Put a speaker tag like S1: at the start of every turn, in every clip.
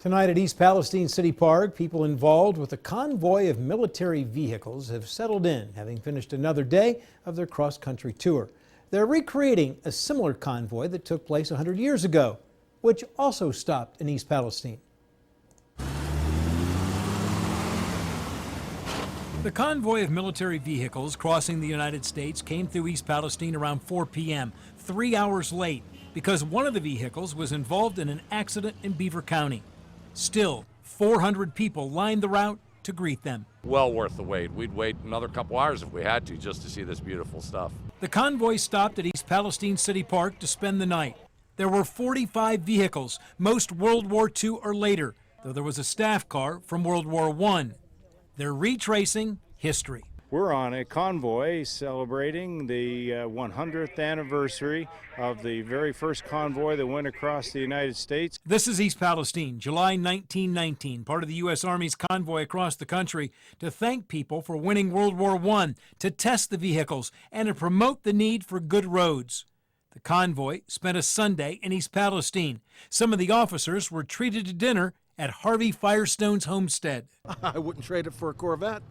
S1: Tonight at East Palestine City Park, people involved with a convoy of military vehicles have settled in, having finished another day of their cross-country tour. They're recreating a similar convoy that took place 100 years ago, which also stopped in East Palestine. The convoy of military vehicles crossing the United States came through East Palestine around 4 p.m., 3 hours late, because one of the vehicles was involved in an accident in Beaver County. Still, 400 people lined the route to greet them.
S2: Well worth the wait. We'd wait another couple hours if we had to just to see this beautiful stuff.
S1: The convoy stopped at East Palestine City Park to spend the night. There were 45 vehicles, most World War II or later, though there was a staff car from World War I. They're retracing history.
S3: We're on a convoy celebrating the 100th anniversary of the very first convoy that went across the United States.
S1: This is East Palestine, July 1919, part of the U.S. Army's convoy across the country to thank people for winning World War I, to test the vehicles, and to promote the need for good roads. The convoy spent a Sunday in East Palestine. Some of the officers were treated to dinner at Harvey Firestone's homestead.
S4: I wouldn't trade it for a Corvette.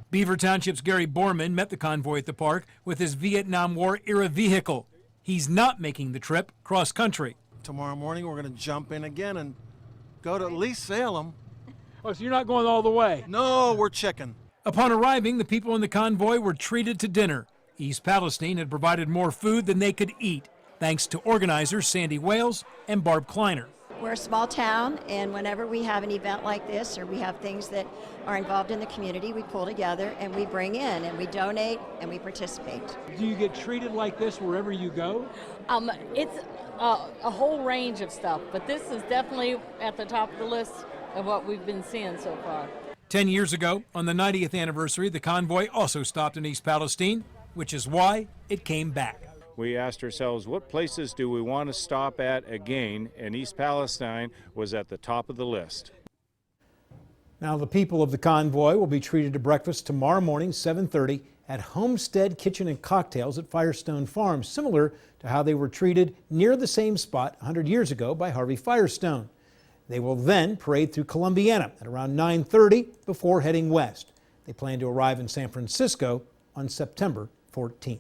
S1: Beaver Township's Gary Borman met the convoy at the park with his Vietnam War-era vehicle. He's not making the trip cross-country.
S4: Tomorrow morning we're going to jump in again and go to at least Salem.
S1: Oh, so you're not going all the way?
S4: No, we're chicken.
S1: Upon arriving, the people in the convoy were treated to dinner. East Palestine had provided more food than they could eat, thanks to organizers Sandy Wales and Barb Kleiner.
S5: We're a small town, and whenever we have an event like this or we have things that are involved in the community, we pull together and we bring in and we donate and we participate.
S1: Do you get treated like this wherever you go?
S6: It's a whole range of stuff, but this is definitely at the top of the list of what we've been seeing so far.
S1: 10 years ago, on the 90th anniversary, the convoy also stopped in East Palestine, which is why it came back.
S3: We asked ourselves, what places do we want to stop at again? And East Palestine was at the top of the list. Now, the people of the convoy will be treated to breakfast tomorrow morning, 7:30, at Homestead Kitchen and Cocktails at Firestone Farm, similar to how they were treated near the same spot 100 years ago by Harvey Firestone. They will then parade through Columbiana at around 9:30 before heading west. They plan to arrive in San Francisco on September 14th.